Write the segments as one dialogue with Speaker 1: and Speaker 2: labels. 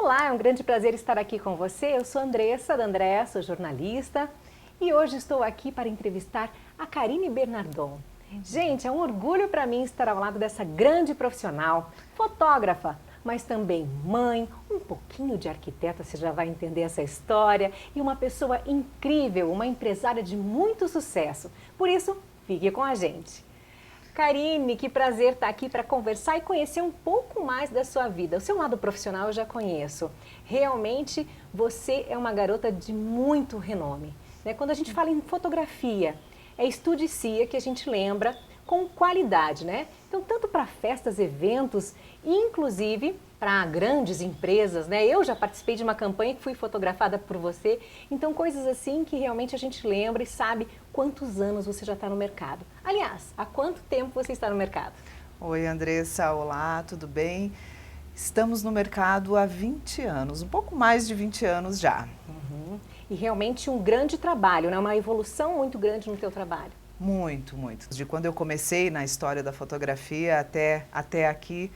Speaker 1: Olá, é um grande prazer estar aqui com você. Eu sou Andressa da André, sou jornalista e hoje estou aqui para entrevistar a Karine Bernardon. Gente, é um orgulho para mim estar ao lado dessa grande profissional, fotógrafa, mas também mãe, um pouquinho de arquiteta, você já vai entender essa história, e uma pessoa incrível, uma empresária de muito sucesso. Por isso, fique com a gente. Karine, que prazer estar aqui para conversar e conhecer um pouco mais da sua vida. O seu lado profissional eu já conheço. Realmente, você é uma garota de muito renome. Quando a gente fala em fotografia, é Estúdio Cia que a gente lembra com qualidade, né? Então, tanto para festas, eventos, inclusive para grandes empresas, né? Eu já participei de uma campanha que fui fotografada por você. Então, coisas assim que realmente a gente lembra e sabe quantos anos você já está no mercado. Aliás, há quanto tempo você está no mercado?
Speaker 2: Oi, Andressa, olá, tudo bem? Estamos no mercado há 20 anos, um pouco mais de 20 anos já.
Speaker 1: E realmente um grande trabalho, né? Uma evolução muito grande no teu trabalho.
Speaker 2: Muito, muito. De quando eu comecei na história da fotografia até aqui,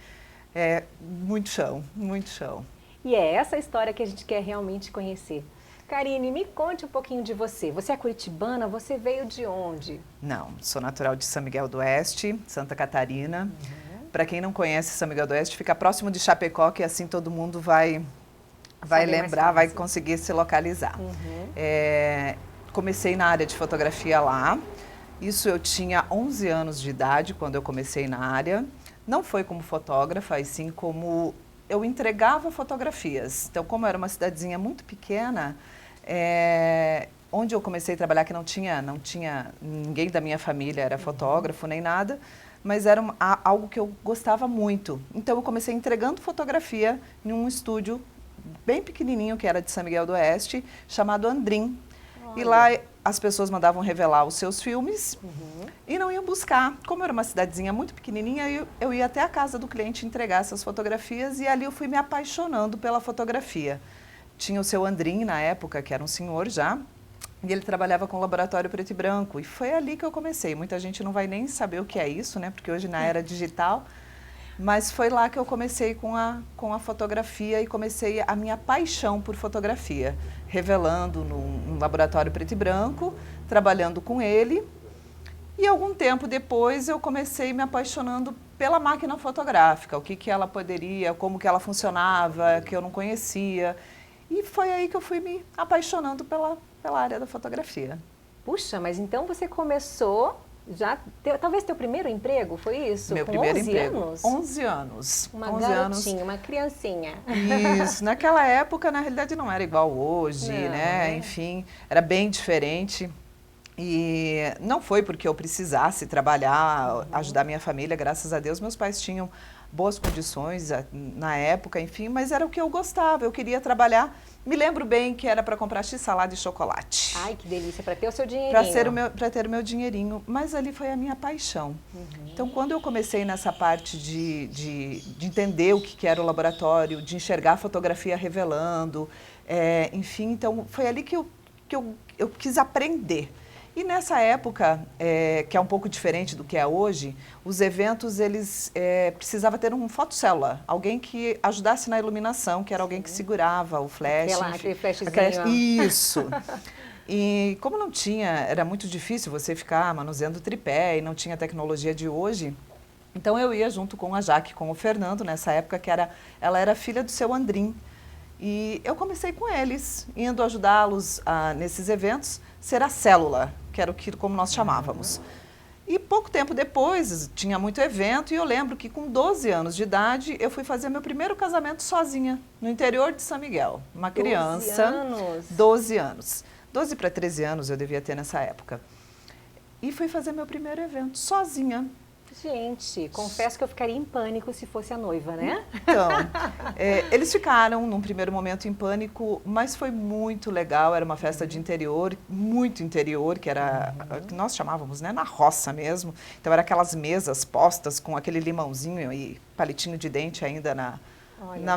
Speaker 2: muito chão, muito chão.
Speaker 1: E é essa história que a gente quer realmente conhecer. Karine, me conte um pouquinho de você. Você é curitibana? Você veio de onde?
Speaker 2: Não, sou natural de São Miguel do Oeste, Santa Catarina. Para quem não conhece São Miguel do Oeste, fica próximo de Chapecó, que assim todo mundo vai lembrar, vai conseguir se localizar. Comecei na área de fotografia lá. Isso eu tinha 11 anos de idade quando eu comecei na área. Não foi como fotógrafa, e sim como eu entregava fotografias. Então, como era uma cidadezinha muito pequena, onde eu comecei a trabalhar, que não tinha ninguém da minha família, era fotógrafo nem nada, mas era algo que eu gostava muito. Então, eu comecei entregando fotografia em um estúdio bem pequenininho, que era de São Miguel do Oeste, chamado Andrim. Olha. E lá as pessoas mandavam revelar os seus filmes e não iam buscar. Como era uma cidadezinha muito pequenininha, eu ia até a casa do cliente entregar essas fotografias e ali eu fui me apaixonando pela fotografia. Tinha o seu Andrim na época, que era um senhor já, e ele trabalhava com laboratório preto e branco. E foi ali que eu comecei. Muita gente não vai nem saber o que é isso, né? Porque hoje na era digital. Mas foi lá que eu comecei com a fotografia e comecei a minha paixão por fotografia, revelando num laboratório preto e branco, trabalhando com ele. E algum tempo depois eu comecei me apaixonando pela máquina fotográfica, o que ela poderia, como que ela funcionava, que eu não conhecia. E foi aí que eu fui me apaixonando pela área da fotografia.
Speaker 1: Puxa, mas então você começou... talvez teu primeiro emprego, foi isso?
Speaker 2: Meu
Speaker 1: com
Speaker 2: primeiro
Speaker 1: 11
Speaker 2: emprego.
Speaker 1: anos?
Speaker 2: 11 anos.
Speaker 1: Uma
Speaker 2: 11
Speaker 1: garotinha,
Speaker 2: anos.
Speaker 1: uma criancinha.
Speaker 2: Isso, naquela época, na realidade, não era igual hoje,
Speaker 1: Não,
Speaker 2: né? Enfim, era bem diferente. E não foi porque eu precisasse trabalhar, ajudar minha família, graças a Deus, meus pais tinham boas condições na época, enfim, mas era o que eu gostava, eu queria trabalhar. Me lembro bem que era para comprar x-salada e chocolate.
Speaker 1: Ai, que delícia, para ter o seu dinheirinho.
Speaker 2: Para ter o meu dinheirinho, mas ali foi a minha paixão. Então, quando eu comecei nessa parte de entender o que era o laboratório, de enxergar a fotografia revelando, enfim, então foi ali que eu quis aprender. E nessa época, que é um pouco diferente do que é hoje, os eventos, eles precisavam ter um fotocélula, alguém que ajudasse na iluminação, que era alguém que segurava o flash.
Speaker 1: Aquele flashzinho.
Speaker 2: Isso. E como não tinha, era muito difícil você ficar manuseando tripé e não tinha a tecnologia de hoje, então eu ia junto com a Jaque, com o Fernando, nessa época, ela era filha do seu Andrim. E eu comecei com eles, indo ajudá-los nesses eventos, ser a célula, que era como nós chamávamos. E pouco tempo depois, tinha muito evento, e eu lembro que com 12 anos de idade, eu fui fazer meu primeiro casamento sozinha, no interior de São Miguel. Uma criança.
Speaker 1: 12 anos?
Speaker 2: 12 anos. 12 para 13 anos eu devia ter nessa época. E fui fazer meu primeiro evento sozinha.
Speaker 1: Gente, confesso que eu ficaria em pânico se fosse a noiva, né?
Speaker 2: Então, eles ficaram num primeiro momento em pânico, mas foi muito legal, era uma festa de interior, muito interior, que era, que nós chamávamos, né, na roça mesmo. Então, era aquelas mesas postas com aquele limãozinho e palitinho de dente ainda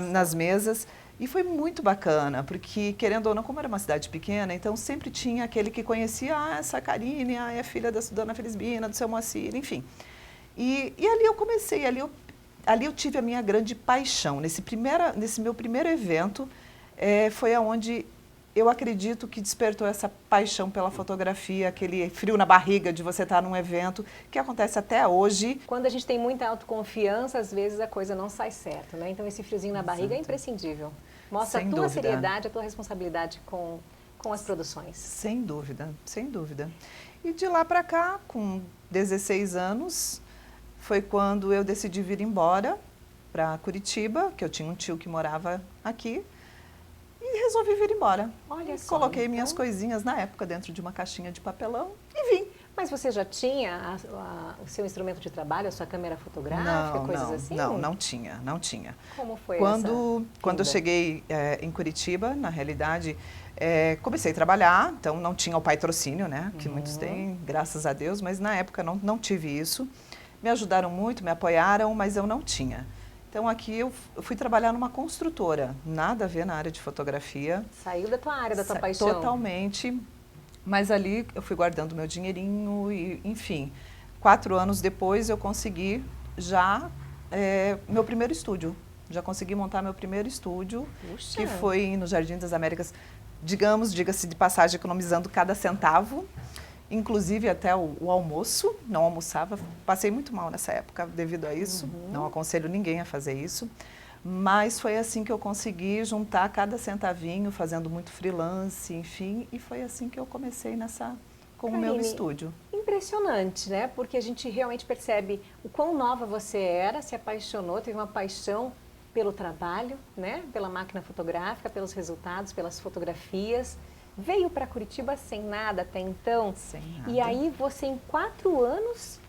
Speaker 2: nas mesas. E foi muito bacana, porque, querendo ou não, como era uma cidade pequena, então sempre tinha aquele que conhecia, essa Karine, é filha da dona Felisbina, do seu Moacir, enfim. E ali eu comecei, ali eu ali eu tive a minha grande paixão. Nesse meu primeiro evento, foi aonde eu acredito que despertou essa paixão pela fotografia, aquele frio na barriga de você estar num evento, que acontece até hoje.
Speaker 1: Quando a gente tem muita autoconfiança, às vezes a coisa não sai certo, né? Então esse friozinho na barriga é
Speaker 2: Exato.
Speaker 1: imprescindível. Mostra
Speaker 2: Sem
Speaker 1: a tua
Speaker 2: dúvida.
Speaker 1: seriedade, a tua responsabilidade com as produções.
Speaker 2: Sem dúvida, sem dúvida. E de lá para cá, com 16 anos, foi quando eu decidi vir embora para Curitiba, que eu tinha um tio que morava aqui, e resolvi vir embora.
Speaker 1: Olha só,
Speaker 2: Coloquei
Speaker 1: então...
Speaker 2: minhas coisinhas na época dentro de uma caixinha de papelão e vim.
Speaker 1: Mas você já tinha o seu instrumento de trabalho, a sua câmera fotográfica, coisas assim?
Speaker 2: Não tinha, não tinha.
Speaker 1: Como foi
Speaker 2: Quando eu cheguei em Curitiba, na realidade, comecei a trabalhar, então não tinha o patrocínio, né, que muitos têm, graças a Deus, mas na época não tive isso. Me ajudaram muito, me apoiaram, mas eu não tinha. Então aqui eu fui trabalhar numa construtora, nada a ver na área de fotografia.
Speaker 1: Saiu da tua área, da tua paixão?
Speaker 2: Totalmente. Mas ali eu fui guardando meu dinheirinho e, enfim, 4 anos depois eu consegui já meu primeiro estúdio. Já consegui montar meu primeiro estúdio,
Speaker 1: Puxa.
Speaker 2: Que foi no Jardim das Américas, diga-se de passagem, economizando cada centavo, inclusive até o almoço, não almoçava, passei muito mal nessa época devido a isso, não aconselho ninguém a fazer isso. Mas foi assim que eu consegui juntar cada centavinho, fazendo muito freelance, enfim, e foi assim que eu comecei com o meu estúdio.
Speaker 1: Impressionante, né? Porque a gente realmente percebe o quão nova você era, se apaixonou, teve uma paixão pelo trabalho, né? Pela máquina fotográfica, pelos resultados, pelas fotografias. Veio para Curitiba sem nada até então.
Speaker 2: Sem nada.
Speaker 1: E aí você, em 4 anos,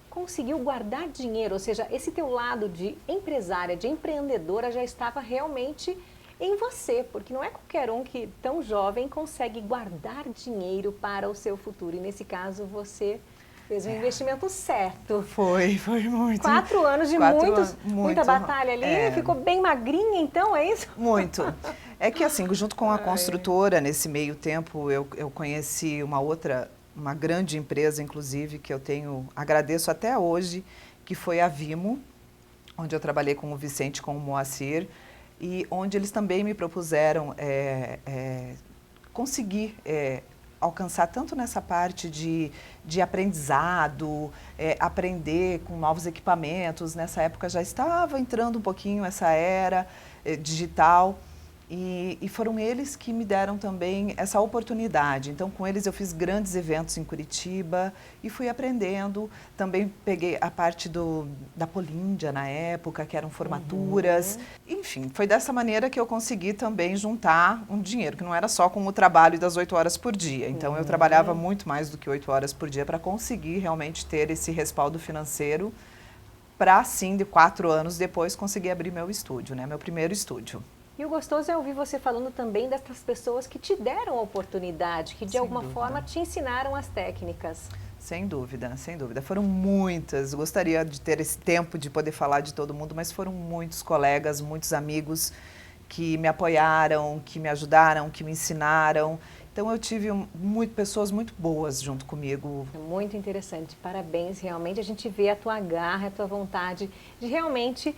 Speaker 1: conseguiu guardar dinheiro, ou seja, esse teu lado de empresária, de empreendedora já estava realmente em você, porque não é qualquer um que tão jovem consegue guardar dinheiro para o seu futuro. E nesse caso você fez um investimento certo.
Speaker 2: Foi muito.
Speaker 1: 4 anos de muita batalha ali, ficou bem magrinha então, é isso?
Speaker 2: Muito. É que assim, junto com a construtora, nesse meio tempo, eu conheci uma grande empresa, inclusive, que eu agradeço até hoje, que foi a Vimo, onde eu trabalhei com o Vicente e com o Moacir, e onde eles também me propuseram conseguir alcançar tanto nessa parte de aprendizado, aprender com novos equipamentos. Nessa época já estava entrando um pouquinho essa era digital. E foram eles que me deram também essa oportunidade. Então, com eles eu fiz grandes eventos em Curitiba e fui aprendendo. Também peguei a parte da Políndia na época, que eram formaturas. Enfim, foi dessa maneira que eu consegui também juntar um dinheiro, que não era só com o trabalho das 8 horas por dia. Então, eu trabalhava muito mais do que 8 horas por dia para conseguir realmente ter esse respaldo financeiro para, sim, de 4 anos depois, conseguir abrir meu estúdio, né? Meu primeiro estúdio.
Speaker 1: E o gostoso é ouvir você falando também dessas pessoas que te deram a oportunidade, que de alguma forma te ensinaram as técnicas.
Speaker 2: Sem dúvida, sem dúvida. Foram muitas. Gostaria de ter esse tempo de poder falar de todo mundo, mas foram muitos colegas, muitos amigos que me apoiaram, que me ajudaram, que me ensinaram. Então eu tive pessoas muito boas junto comigo.
Speaker 1: É muito interessante. Parabéns, realmente. A gente vê a tua garra, a tua vontade de realmente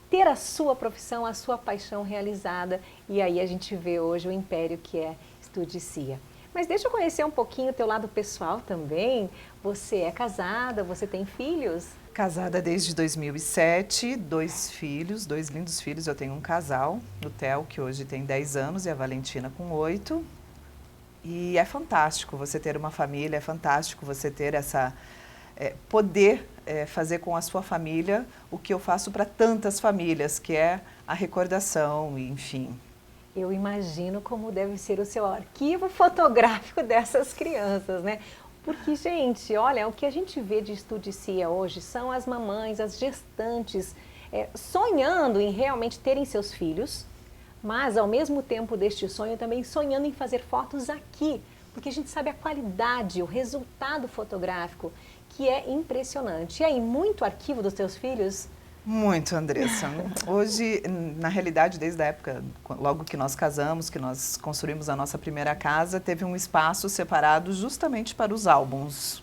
Speaker 1: ter a sua profissão, a sua paixão realizada. E aí a gente vê hoje o império que é Estudicia. Mas deixa eu conhecer um pouquinho o teu lado pessoal também. Você é casada, você tem filhos?
Speaker 2: Casada desde 2007, 2 filhos, 2 lindos filhos. Eu tenho um casal, o Theo, que hoje tem 10 anos, e a Valentina com 8. E é fantástico você ter uma família, é fantástico você ter poder fazer com a sua família o que eu faço para tantas famílias, que é a recordação, enfim.
Speaker 1: Eu imagino como deve ser o seu arquivo fotográfico dessas crianças, né? Porque, gente, olha, o que a gente vê de Estudicia hoje são as mamães, as gestantes, sonhando em realmente terem seus filhos, mas ao mesmo tempo deste sonho também sonhando em fazer fotos aqui, porque a gente sabe a qualidade, o resultado fotográfico, que é impressionante. E aí, muito arquivo dos teus filhos?
Speaker 2: Muito, Andressa. Hoje, na realidade, desde a época, logo que nós casamos, que nós construímos a nossa primeira casa, teve um espaço separado justamente para os álbuns.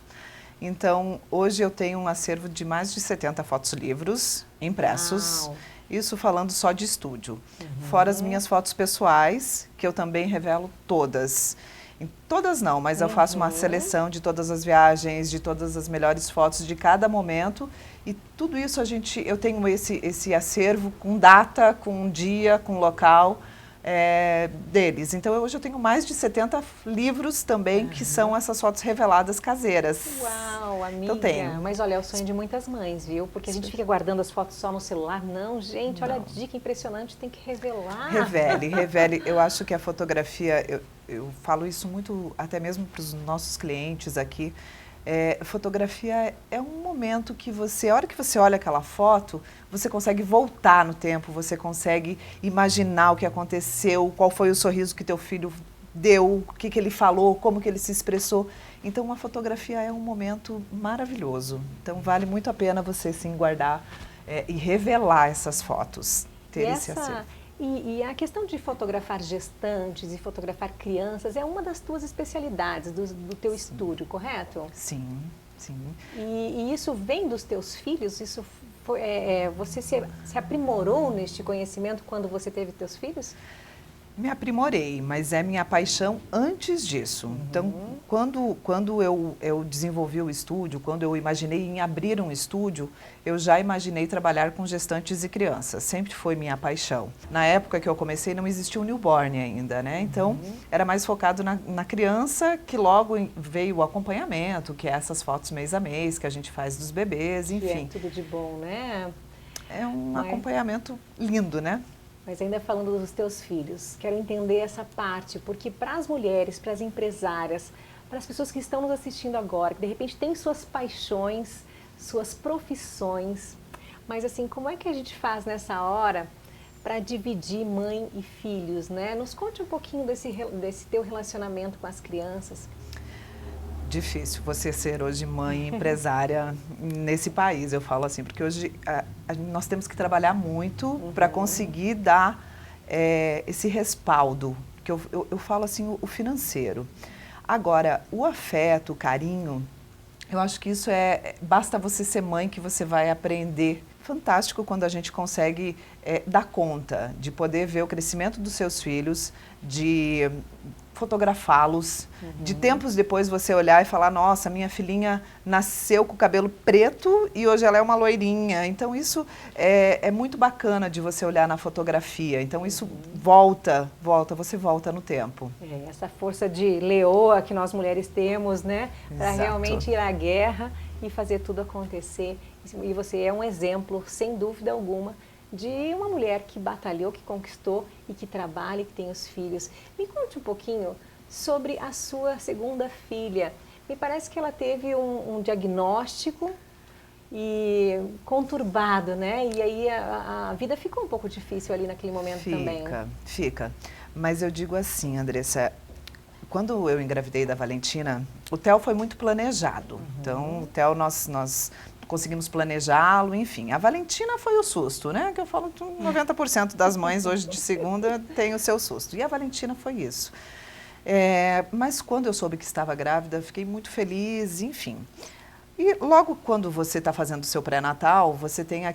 Speaker 2: Então, hoje eu tenho um acervo de mais de 70 fotos-livros impressos.
Speaker 1: Uau.
Speaker 2: Isso falando só de estúdio. Fora as minhas fotos pessoais, que eu também revelo todas. Todas não, mas eu faço uma seleção de todas as viagens, de todas as melhores fotos de cada momento. E tudo isso eu tenho esse acervo com data, com dia, com local deles. Então hoje eu tenho mais de 70 livros também, que são essas fotos reveladas caseiras.
Speaker 1: Uau, amiga!
Speaker 2: Então, tenho.
Speaker 1: Mas olha, é o sonho de muitas mães, viu? Porque a gente fica guardando as fotos só no celular. Não, gente, olha a dica impressionante, tem que revelar.
Speaker 2: Revele. Eu acho que a fotografia, eu falo isso muito até mesmo para os nossos clientes aqui, fotografia é um momento que a hora que você olha aquela foto, você consegue voltar no tempo, você consegue imaginar o que aconteceu, qual foi o sorriso que teu filho deu, o que ele falou, como que ele se expressou. Então, uma fotografia é um momento maravilhoso. Então, vale muito a pena você, sim, guardar e revelar essas fotos, ter esse acervo.
Speaker 1: E a questão de fotografar gestantes e fotografar crianças é uma das tuas especialidades do teu estúdio, correto?
Speaker 2: Sim, sim.
Speaker 1: E isso vem dos teus filhos? Isso você se aprimorou neste conhecimento quando você teve teus filhos?
Speaker 2: Me aprimorei, mas é minha paixão antes disso. Então, quando eu desenvolvi o estúdio, quando eu imaginei em abrir um estúdio, eu já imaginei trabalhar com gestantes e crianças. Sempre foi minha paixão. Na época que eu comecei, não existia o newborn ainda, né? Então, era mais focado na criança, que logo veio o acompanhamento, que é essas fotos mês a mês que a gente faz dos bebês, enfim.
Speaker 1: Que é tudo de bom, né?
Speaker 2: É um acompanhamento lindo, né?
Speaker 1: Mas ainda falando dos teus filhos, quero entender essa parte, porque para as mulheres, para as empresárias, para as pessoas que estão nos assistindo agora, que de repente têm suas paixões, suas profissões, mas assim, como é que a gente faz nessa hora para dividir mãe e filhos, né? Nos conte um pouquinho desse teu relacionamento com as crianças.
Speaker 2: Difícil você ser hoje mãe empresária nesse país, eu falo assim, porque hoje nós temos que trabalhar muito para conseguir dar esse respaldo, que eu falo assim, o financeiro. Agora, o afeto, o carinho, eu acho que isso basta você ser mãe que você vai aprender. Fantástico quando a gente consegue dar conta de poder ver o crescimento dos seus filhos, de fotografá-los, de tempos depois você olhar e falar, nossa, minha filhinha nasceu com o cabelo preto e hoje ela é uma loirinha. Então isso é muito bacana de você olhar na fotografia. Então isso você volta no tempo.
Speaker 1: Essa força de leoa que nós mulheres temos, né? Para realmente ir à guerra e fazer tudo acontecer. E você é um exemplo, sem dúvida alguma, de uma mulher que batalhou, que conquistou e que trabalha e que tem os filhos. Me conte um pouquinho sobre a sua segunda filha. Me parece que ela teve um diagnóstico conturbado, né? E aí a vida ficou um pouco difícil ali naquele momento também.
Speaker 2: Fica. Mas eu digo assim, Andressa, quando eu engravidei da Valentina, o Theo foi muito planejado. Então, o Theo nós conseguimos planejá-lo, enfim. A Valentina foi o susto, né? Que eu falo que 90% das mães hoje de segunda tem o seu susto. E a Valentina foi isso. Mas quando eu soube que estava grávida, fiquei muito feliz, enfim. E logo quando você está fazendo o seu pré-natal, você tem a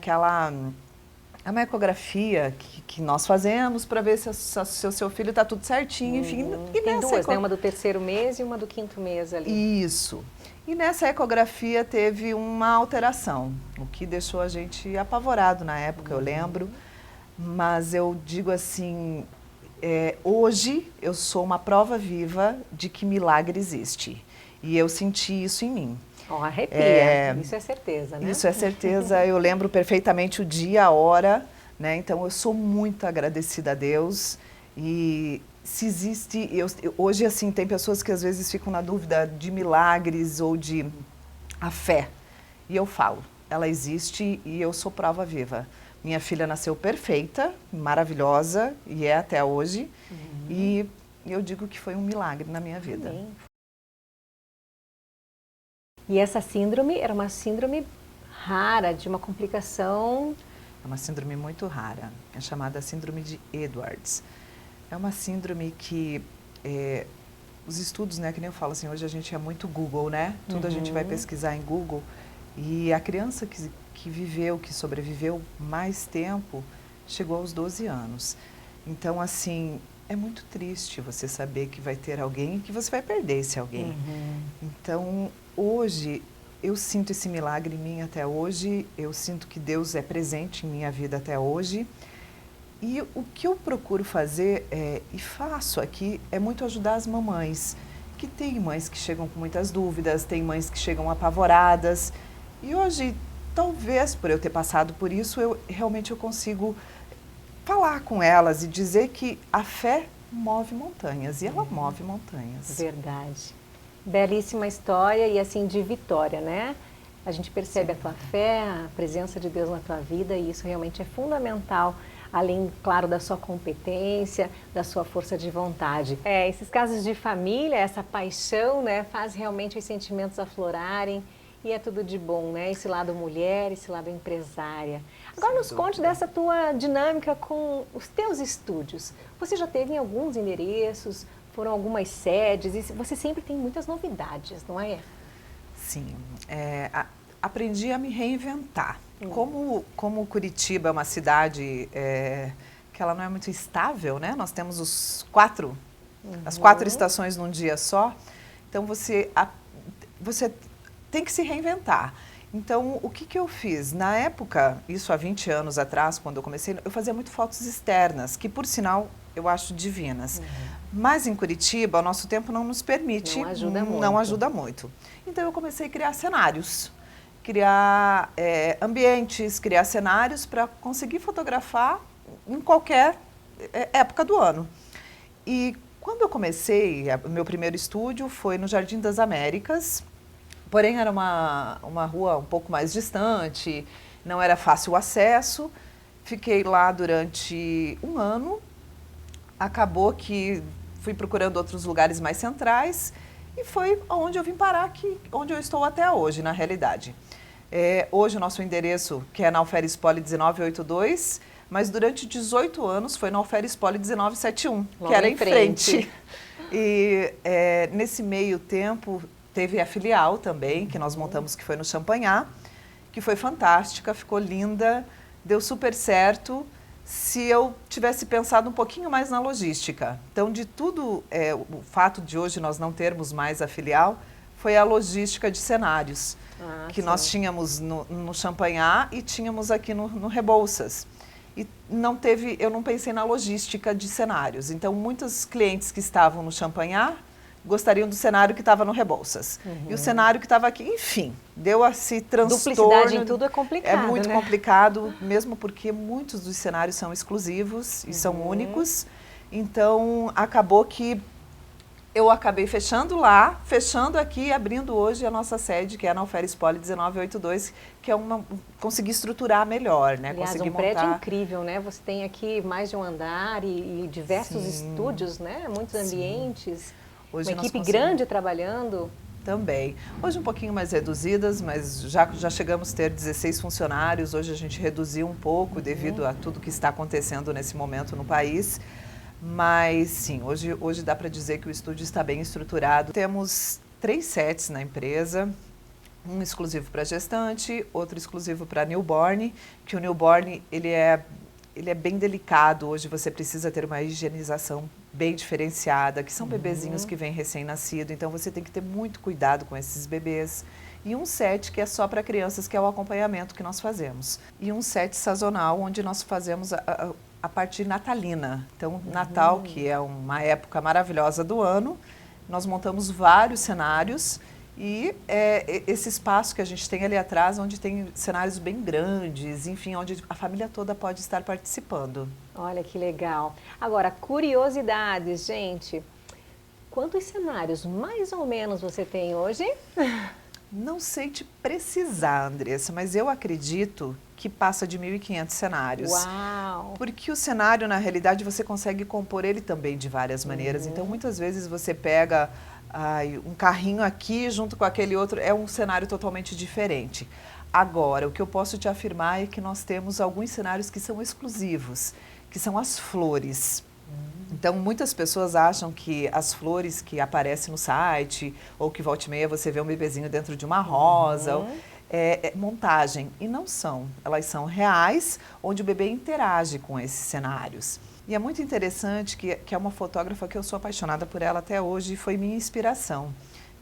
Speaker 2: ecografia que nós fazemos para ver se o seu filho está tudo certinho, enfim. E
Speaker 1: tem duas, né? Uma do 3º mês e uma do 5º mês ali.
Speaker 2: Isso. E nessa ecografia teve uma alteração, o que deixou a gente apavorado na época, eu lembro. Mas eu digo assim, hoje eu sou uma prova viva de que milagre existe. E eu senti isso em mim.
Speaker 1: Arrepia, isso é certeza, né?
Speaker 2: Isso é certeza, eu lembro perfeitamente o dia, a hora, né? Então eu sou muito agradecida a Deus e se existe, hoje assim, tem pessoas que às vezes ficam na dúvida de milagres ou de a fé. E eu falo, ela existe e eu sou prova viva. Minha filha nasceu perfeita, maravilhosa e é até hoje. E eu digo que foi um milagre na minha vida.
Speaker 1: Amém. E essa síndrome era uma síndrome rara, de uma complicação...
Speaker 2: É uma síndrome muito rara, é chamada síndrome de Edwards. É uma síndrome que os estudos, né, que nem eu falo assim, hoje a gente é muito Google, né? Tudo a gente vai pesquisar em Google. E a criança que viveu, que sobreviveu mais tempo, chegou aos 12 anos. Então, assim, é muito triste você saber que vai ter alguém e que você vai perder esse alguém. Então, hoje, eu sinto esse milagre em mim até hoje, eu sinto que Deus é presente em minha vida até hoje. E o que eu procuro fazer, e faço aqui, é muito ajudar as mamães, que tem mães que chegam com muitas dúvidas, tem mães que chegam apavoradas. E hoje, talvez por eu ter passado por isso, eu consigo falar com elas e dizer que a fé move montanhas, e ela move montanhas.
Speaker 1: Verdade. Belíssima história e assim de vitória, né? A gente percebe a tua fé, a presença de Deus na tua vida e isso realmente é fundamental, além, claro, da sua competência, da sua força de vontade. Esses casos de família, essa paixão, né, faz realmente os sentimentos aflorarem e é tudo de bom, né? Esse lado mulher, esse lado empresária. Agora nos conte dessa tua dinâmica com os teus estúdios. Você já teve em alguns endereços, foram algumas sedes e você sempre tem muitas novidades, não é?
Speaker 2: Sim, aprendi a me reinventar. Como Curitiba é uma cidade que ela não é muito estável, né? Nós temos as 4 estações num dia só, então você tem que se reinventar. Então, o que eu fiz? Na época, isso há 20 anos atrás, quando eu comecei, eu fazia muito fotos externas, que por sinal eu acho divinas. Mas em Curitiba, o nosso tempo não nos permite, não ajuda muito. Então eu comecei a criar cenários, criar ambientes, criar cenários para conseguir fotografar em qualquer época do ano. E quando eu comecei, o meu primeiro estúdio foi no Jardim das Américas, porém era uma rua um pouco mais distante, não era fácil o acesso. Fiquei lá durante um ano, acabou que fui procurando outros lugares mais centrais e foi onde eu vim parar, onde eu estou até hoje, na realidade. Hoje o nosso endereço, que é na Alferes Poli 1982, mas durante 18 anos foi na Alferes Poli 1971, que era em frente. E nesse meio tempo teve a filial também, que nós montamos, que foi no Champanhar, que foi fantástica, ficou linda, deu super certo, se eu tivesse pensado um pouquinho mais na logística. Então, de tudo, o fato de hoje nós não termos mais a filial, foi a logística de cenários, que nós tínhamos no Champanhar e tínhamos aqui no Rebouças. E eu não pensei na logística de cenários. Então, muitos clientes que estavam no Champanhar gostariam do cenário que estava no Rebouças. E o cenário que estava aqui, enfim, deu esse transtorno.
Speaker 1: Duplicidade em tudo é complicado,
Speaker 2: É muito complicado, mesmo porque muitos dos cenários são exclusivos e são únicos. Então, acabou que eu acabei fechando lá, fechando aqui e abrindo hoje a nossa sede, que é na Alferes Poli 1982, que é conseguir estruturar melhor, né?
Speaker 1: Aliás,
Speaker 2: conseguir
Speaker 1: prédio incrível, né? Você tem aqui mais de um andar e diversos estúdios, né? Muitos ambientes. Hoje uma equipe grande trabalhando.
Speaker 2: Também. Hoje um pouquinho mais reduzidas, mas já chegamos a ter 16 funcionários. Hoje a gente reduziu um pouco devido a tudo que está acontecendo nesse momento no país. Mas sim, hoje dá para dizer que o estúdio está bem estruturado. Temos 3 sets na empresa, um exclusivo para gestante, outro exclusivo para newborn, que o newborn ele é bem delicado. Hoje você precisa ter uma higienização bem diferenciada, que são bebezinhos que vêm recém-nascido, então você tem que ter muito cuidado com esses bebês. E um set que é só para crianças, que é o acompanhamento que nós fazemos. E um set sazonal, onde nós fazemos a parte natalina. Então, Natal, que é uma época maravilhosa do ano, nós montamos vários cenários e esse espaço que a gente tem ali atrás, onde tem cenários bem grandes, enfim, onde a família toda pode estar participando.
Speaker 1: Olha que legal. Agora, curiosidades, gente. Quantos cenários mais ou menos você tem hoje?
Speaker 2: Não sei te precisar, Andressa, mas eu acredito que passa de 1.500 cenários.
Speaker 1: Uau!
Speaker 2: Porque o cenário, na realidade, você consegue compor ele também de várias maneiras. Então, muitas vezes você pega um carrinho aqui junto com aquele outro, é um cenário totalmente diferente. Agora, o que eu posso te afirmar é que nós temos alguns cenários que são exclusivos, que são as flores. Então, muitas pessoas acham que as flores que aparecem no site, ou que volta e meia você vê um bebezinho dentro de uma rosa, é montagem. E não são. Elas são reais, onde o bebê interage com esses cenários. E é muito interessante que é uma fotógrafa que eu sou apaixonada por ela até hoje e foi minha inspiração,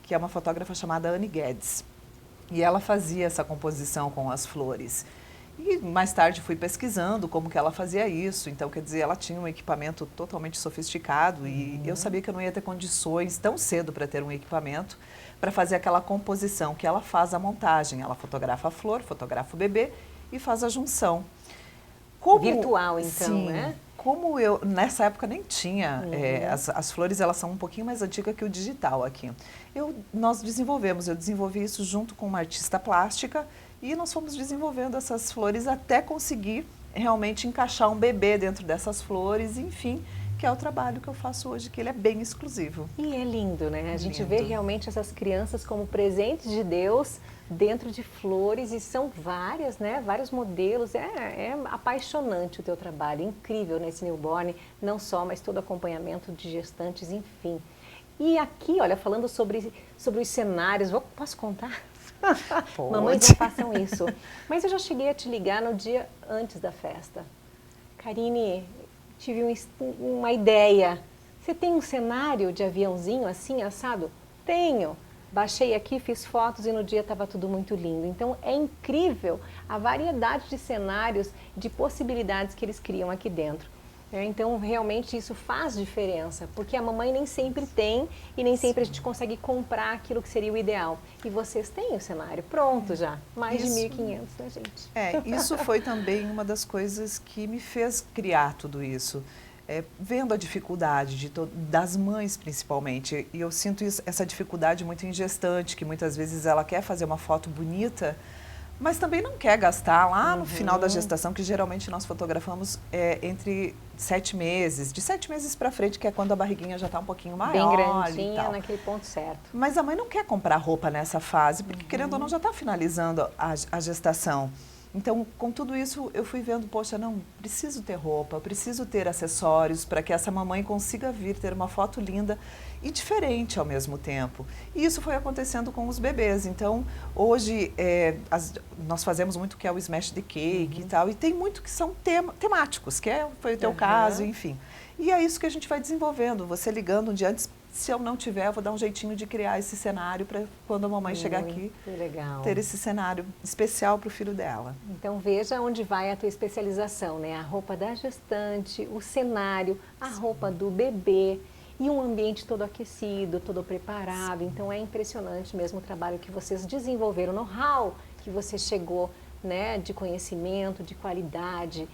Speaker 2: que é uma fotógrafa chamada Anne Guedes. E ela fazia essa composição com as flores. E mais tarde fui pesquisando como que ela fazia isso. Então, quer dizer, ela tinha um equipamento totalmente sofisticado e eu sabia que eu não ia ter condições tão cedo para ter um equipamento para fazer aquela composição que ela faz a montagem. Ela fotografa a flor, fotografa o bebê e faz a junção.
Speaker 1: Virtual, então,
Speaker 2: sim,
Speaker 1: né?
Speaker 2: Como eu, nessa época nem tinha, as flores elas são um pouquinho mais antigas que o digital aqui. Eu desenvolvi isso junto com uma artista plástica e nós fomos desenvolvendo essas flores até conseguir realmente encaixar um bebê dentro dessas flores, enfim, que é o trabalho que eu faço hoje, que ele é bem exclusivo.
Speaker 1: E é lindo, né? A gente vê realmente essas crianças como presentes de Deus dentro de flores e são várias, né? Vários modelos. É apaixonante o teu trabalho, incrível nesse newborn, não só, mas todo acompanhamento de gestantes, enfim. E aqui, olha, falando sobre os cenários, posso contar?
Speaker 2: Pode.
Speaker 1: Mamães não façam isso. Mas eu já cheguei a te ligar no dia antes da festa. Karine, tive uma ideia. Você tem um cenário de aviãozinho assim, assado? Tenho. Baixei aqui, fiz fotos e no dia estava tudo muito lindo. Então é incrível a variedade de cenários, de possibilidades que eles criam aqui dentro. Então realmente isso faz diferença, porque a mamãe nem sempre tem e nem sempre a gente consegue comprar aquilo que seria o ideal. E vocês têm o cenário pronto já, mais de 1.500, né, gente?
Speaker 2: Isso foi também uma das coisas que me fez criar tudo isso. Vendo a dificuldade das mães principalmente, e eu sinto essa dificuldade muito em gestante, que muitas vezes ela quer fazer uma foto bonita, mas também não quer gastar lá no final da gestação, que geralmente nós fotografamos entre 7 meses, de 7 meses para frente, que é quando a barriguinha já está um pouquinho maior.
Speaker 1: Bem grandinha, e tal. Naquele ponto certo.
Speaker 2: Mas a mãe não quer comprar roupa nessa fase, porque querendo ou não já está finalizando a gestação. Então, com tudo isso, eu fui vendo, poxa, não, preciso ter roupa, preciso ter acessórios para que essa mamãe consiga vir ter uma foto linda e diferente ao mesmo tempo. E isso foi acontecendo com os bebês. Então, hoje, nós fazemos muito que é o Smash the Cake e tal, e tem muito que são temáticos, que foi o teu caso, enfim. E é isso que a gente vai desenvolvendo, você ligando um dia antes. Se eu não tiver, eu vou dar um jeitinho de criar esse cenário para quando a mamãe chegar aqui, ter esse cenário especial para o filho dela.
Speaker 1: Então veja onde vai a tua especialização, né? A roupa da gestante, o cenário, a roupa do bebê e um ambiente todo aquecido, todo preparado. Então é impressionante mesmo o trabalho que vocês desenvolveram, o know-how que você chegou, né? De conhecimento, de qualidade.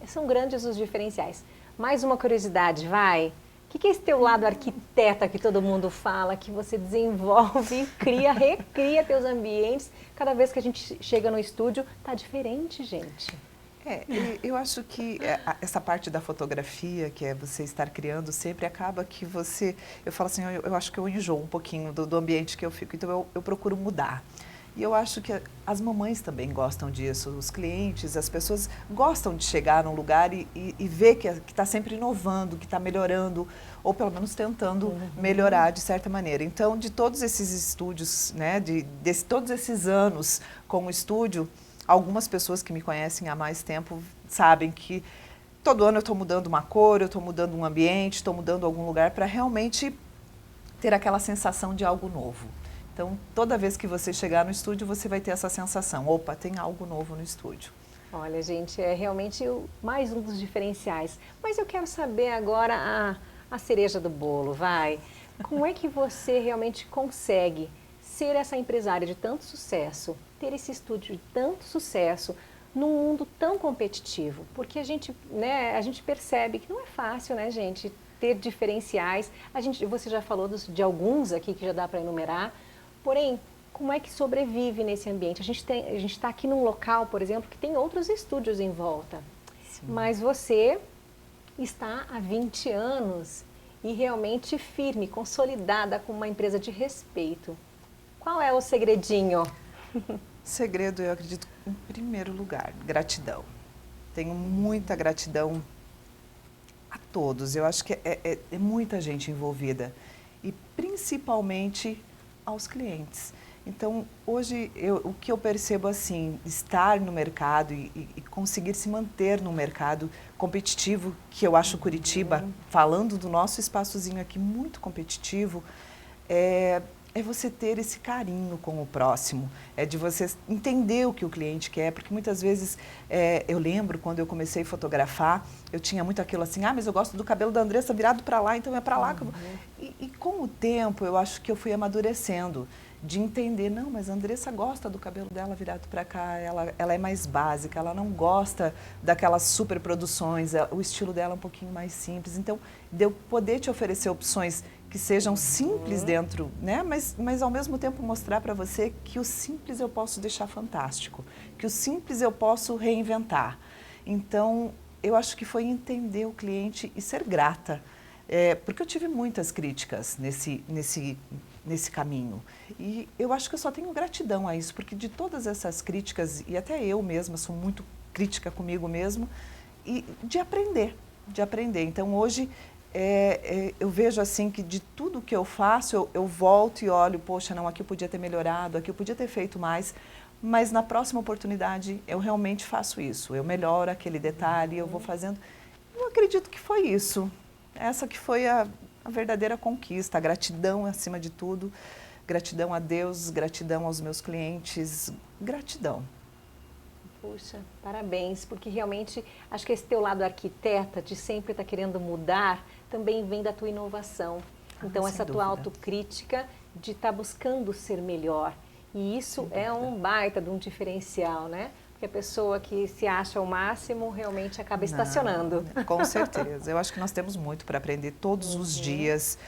Speaker 1: São grandes os diferenciais. Mais uma curiosidade, vai? O que é esse teu lado arquiteta que todo mundo fala, que você desenvolve, cria, recria teus ambientes? Cada vez que a gente chega no estúdio, tá diferente, gente.
Speaker 2: Eu acho que essa parte da fotografia, que é você estar criando, sempre acaba que você... Eu falo assim, eu acho que eu enjoo um pouquinho do ambiente que eu fico, então eu procuro mudar. E eu acho que as mamães também gostam disso, os clientes, as pessoas gostam de chegar num lugar e ver que está sempre inovando, que está melhorando, ou pelo menos tentando melhorar de certa maneira. Então, de todos esses estúdios, né, de todos esses anos com o estúdio, algumas pessoas que me conhecem há mais tempo sabem que todo ano eu estou mudando uma cor, eu estou mudando um ambiente, estou mudando algum lugar para realmente ter aquela sensação de algo novo. Então, toda vez que você chegar no estúdio, você vai ter essa sensação, opa, tem algo novo no estúdio.
Speaker 1: Olha, gente, é realmente mais um dos diferenciais. Mas eu quero saber agora a cereja do bolo, vai. Como é que você realmente consegue ser essa empresária de tanto sucesso, ter esse estúdio de tanto sucesso, num mundo tão competitivo? Porque a gente percebe que não é fácil, né, gente, ter diferenciais. Você já falou de alguns aqui que já dá para enumerar. Porém, como é que sobrevive nesse ambiente? A gente está aqui num local, por exemplo, que tem outros estúdios em volta. Sim. Mas você está há 20 anos e realmente firme, consolidada com uma empresa de respeito. Qual é o segredinho?
Speaker 2: Segredo, eu acredito, em primeiro lugar, gratidão. Tenho muita gratidão A todos. Eu acho que é muita gente envolvida e principalmente aos clientes. Então, hoje, o que eu percebo assim, estar no mercado e conseguir se manter no mercado competitivo, que eu acho Curitiba, falando do nosso espaçozinho aqui, muito competitivo, é você ter esse carinho com o próximo, é de você entender o que o cliente quer, porque muitas vezes, eu lembro quando eu comecei a fotografar, eu tinha muito aquilo assim, mas eu gosto do cabelo da Andressa virado para lá, então é para lá que eu vou. E com o tempo, eu acho que eu fui amadurecendo, de entender, não, mas a Andressa gosta do cabelo dela virado para cá, ela é mais básica, ela não gosta daquelas super produções, o estilo dela é um pouquinho mais simples, então, de eu poder te oferecer opções que sejam simples dentro, né? Mas ao mesmo tempo mostrar para você que o simples eu posso deixar fantástico, que o simples eu posso reinventar. Então, eu acho que foi entender o cliente e ser grata, porque eu tive muitas críticas nesse caminho. E eu acho que eu só tenho gratidão a isso, porque de todas essas críticas, e até eu mesma sou muito crítica comigo mesmo, e de aprender. Então, hoje, eu vejo assim que de tudo que eu faço, eu volto e olho, poxa, não, aqui eu podia ter melhorado, aqui eu podia ter feito mais, mas na próxima oportunidade eu realmente faço isso, eu melhoro aquele detalhe, eu vou fazendo. Eu acredito que foi isso, essa que foi a verdadeira conquista, a gratidão acima de tudo, gratidão a Deus, gratidão aos meus clientes, gratidão.
Speaker 1: Puxa, parabéns, porque realmente acho que esse teu lado arquiteta de sempre estar querendo mudar também vem da tua inovação. Então essa tua autocrítica de estar buscando ser melhor. E isso é um baita de um diferencial, né? Porque a pessoa que se acha o máximo realmente acaba estacionando.
Speaker 2: Com certeza. Eu acho que nós temos muito para aprender todos os dias.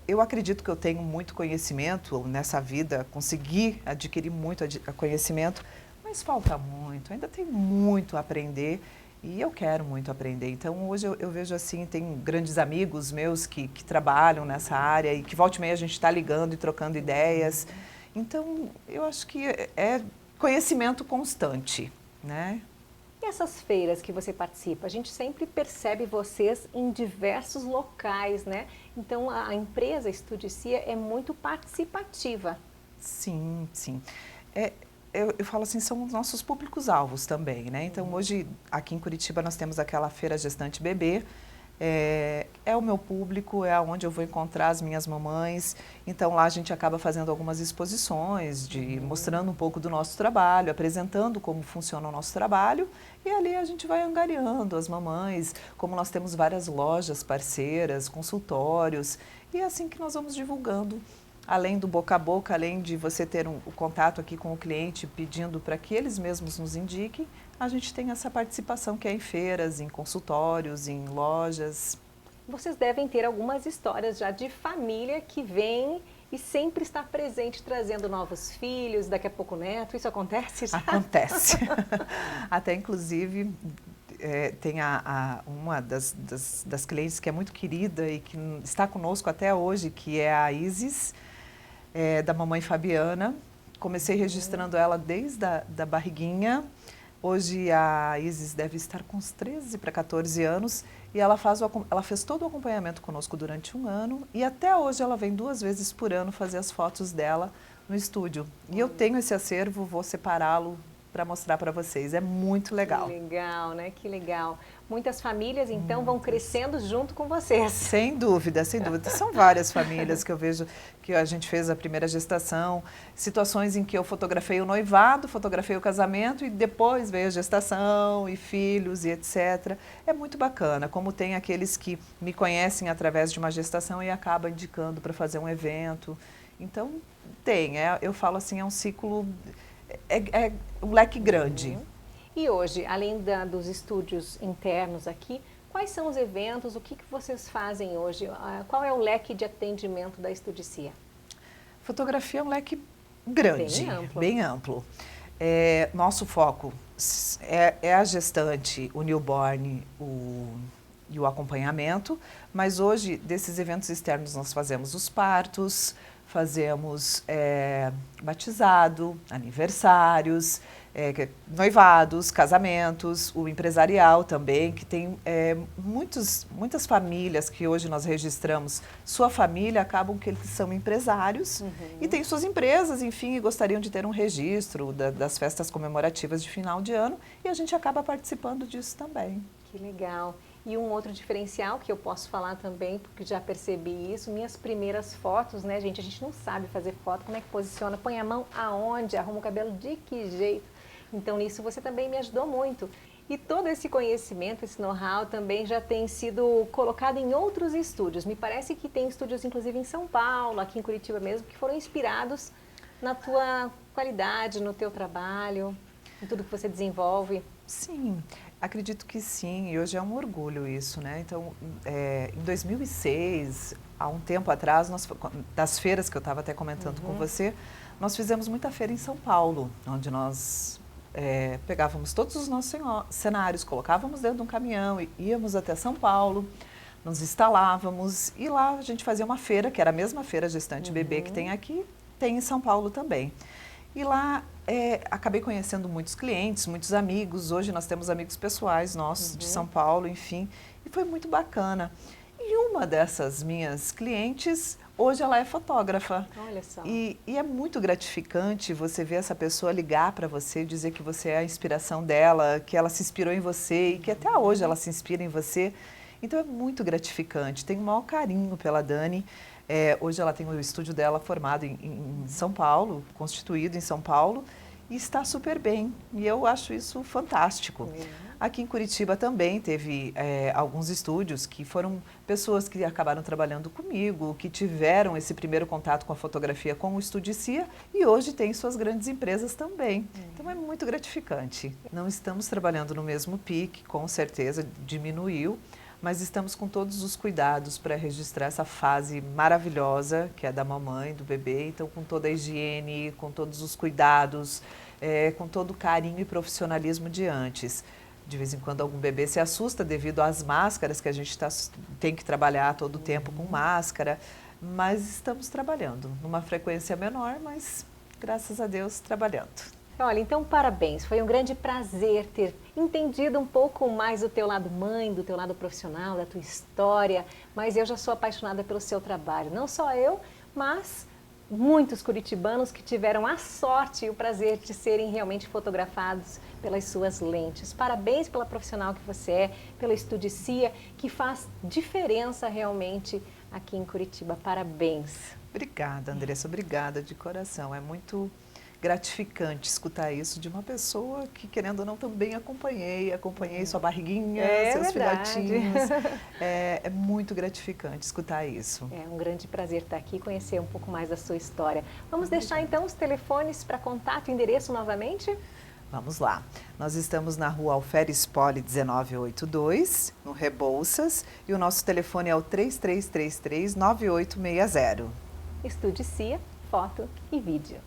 Speaker 2: Eu acredito que eu tenho muito conhecimento nessa vida, consegui adquirir muito conhecimento, mas falta muito, ainda tem muito a aprender e eu quero muito aprender. Então, hoje eu vejo assim, tem grandes amigos meus que trabalham nessa área e que volta e meia a gente está ligando e trocando ideias. Então, eu acho que é conhecimento constante, né?
Speaker 1: E essas feiras que você participa, a gente sempre percebe vocês em diversos locais, né? Então, a empresa Estudicia é muito participativa.
Speaker 2: Sim, sim. Eu falo assim, são os nossos públicos-alvos também, né? Então, hoje, aqui em Curitiba, nós temos aquela Feira Gestante Bebê, é o meu público, é onde eu vou encontrar as minhas mamães. Então, lá a gente acaba fazendo algumas exposições, mostrando um pouco do nosso trabalho, apresentando como funciona o nosso trabalho. E ali a gente vai angariando as mamães, como nós temos várias lojas parceiras, consultórios. E é assim que nós vamos divulgando. Além do boca a boca, além de você ter o contato aqui com o cliente pedindo para que eles mesmos nos indiquem, a gente tem essa participação que é em feiras, em consultórios, em lojas.
Speaker 1: Vocês devem ter algumas histórias já de família que vem e sempre está presente trazendo novos filhos, daqui a pouco neto. Isso acontece já?
Speaker 2: Acontece. Até inclusive tem uma das clientes que é muito querida e que está conosco até hoje, que é a Isis, da mamãe Fabiana. Comecei registrando ela desde da barriguinha. Hoje a Isis deve estar com uns 13 para 14 anos e ela fez todo o acompanhamento conosco durante um ano e até hoje ela vem 2 vezes por ano fazer as fotos dela no estúdio. E eu tenho esse acervo, vou separá-lo para mostrar para vocês. É muito legal.
Speaker 1: Que legal, né? Que legal. Muitas famílias, então, vão crescendo junto com vocês.
Speaker 2: Sem dúvida, sem dúvida. São várias famílias que eu vejo que a gente fez a primeira gestação, situações em que eu fotografei o noivado, fotografei o casamento e depois veio a gestação e filhos e etc. É muito bacana, como tem aqueles que me conhecem através de uma gestação e acabam indicando para fazer um evento. Então, eu falo assim, é um ciclo... É um leque grande.
Speaker 1: E hoje, além dos estúdios internos aqui, quais são os eventos, o que vocês fazem hoje? Qual é o leque de atendimento da Estudicia?
Speaker 2: Fotografia é um leque grande, bem amplo. Nosso foco é a gestante, o newborn e o acompanhamento, mas hoje, desses eventos externos, nós fazemos os partos, fazemos batizado, aniversários, noivados, casamentos, o empresarial também, que tem muitas famílias que hoje nós registramos, sua família, acabam que eles são empresários e têm suas empresas, enfim, e gostariam de ter um registro das festas comemorativas de final de ano, e a gente acaba participando disso também.
Speaker 1: Que legal. E um outro diferencial que eu posso falar também, porque já percebi isso, minhas primeiras fotos, né, gente? A gente não sabe fazer foto, como é que posiciona, põe a mão aonde, arruma o cabelo de que jeito. Então, nisso você também me ajudou muito. E todo esse conhecimento, esse know-how também já tem sido colocado em outros estúdios. Me parece que tem estúdios, inclusive em São Paulo, aqui em Curitiba mesmo, que foram inspirados na tua qualidade, no teu trabalho, em tudo que você desenvolve.
Speaker 2: Sim, acredito que sim, e hoje é um orgulho isso, né? Então, em 2006, há um tempo atrás, das feiras que eu estava até comentando com você, nós fizemos muita feira em São Paulo, onde nós pegávamos todos os nossos cenários, colocávamos dentro de um caminhão e íamos até São Paulo, nos instalávamos e lá a gente fazia uma feira, que era a mesma feira Gestante Bebê que tem aqui, tem em São Paulo também. E lá acabei conhecendo muitos clientes, muitos amigos, hoje nós temos amigos pessoais nossos de São Paulo, enfim, e foi muito bacana. E uma dessas minhas clientes, hoje ela é fotógrafa.
Speaker 1: Olha só.
Speaker 2: E é muito gratificante você ver essa pessoa ligar para você, dizer que você é a inspiração dela, que ela se inspirou em você e que até hoje ela se inspira em você. Então é muito gratificante, tenho o maior carinho pela Dani. Hoje ela tem o estúdio dela formado em São Paulo, constituído em São Paulo, e está super bem. E eu acho isso fantástico. Aqui em Curitiba também teve alguns estúdios que foram pessoas que acabaram trabalhando comigo, que tiveram esse primeiro contato com a fotografia com o Estudicia e hoje tem suas grandes empresas também. Então é muito gratificante. Não estamos trabalhando no mesmo pique, com certeza diminuiu, mas estamos com todos os cuidados para registrar essa fase maravilhosa, que é da mamãe, do bebê, então com toda a higiene, com todos os cuidados, com todo o carinho e profissionalismo de antes. De vez em quando algum bebê se assusta devido às máscaras, que a gente tem que trabalhar todo o tempo com máscara, mas estamos trabalhando numa frequência menor, mas graças a Deus trabalhando.
Speaker 1: Olha, então parabéns, foi um grande prazer ter entendido um pouco mais do teu lado mãe, do teu lado profissional, da tua história, mas eu já sou apaixonada pelo seu trabalho, não só eu, mas muitos curitibanos que tiveram a sorte e o prazer de serem realmente fotografados pelas suas lentes. Parabéns pela profissional que você é, pela Estudicia, que faz diferença realmente aqui em Curitiba. Parabéns.
Speaker 2: Obrigada, Andressa, obrigada de coração, é muito gratificante escutar isso de uma pessoa que, querendo ou não, também acompanhei sua barriguinha, seus filhotinhos. É muito gratificante escutar isso.
Speaker 1: É um grande prazer estar aqui e conhecer um pouco mais da sua história. Vamos deixar então os telefones para contato e endereço novamente?
Speaker 2: Vamos lá. Nós estamos na rua Alferes Poli 1982, no Rebouças, e o nosso telefone é o 3333-9860.
Speaker 1: Estudicia, foto e vídeo.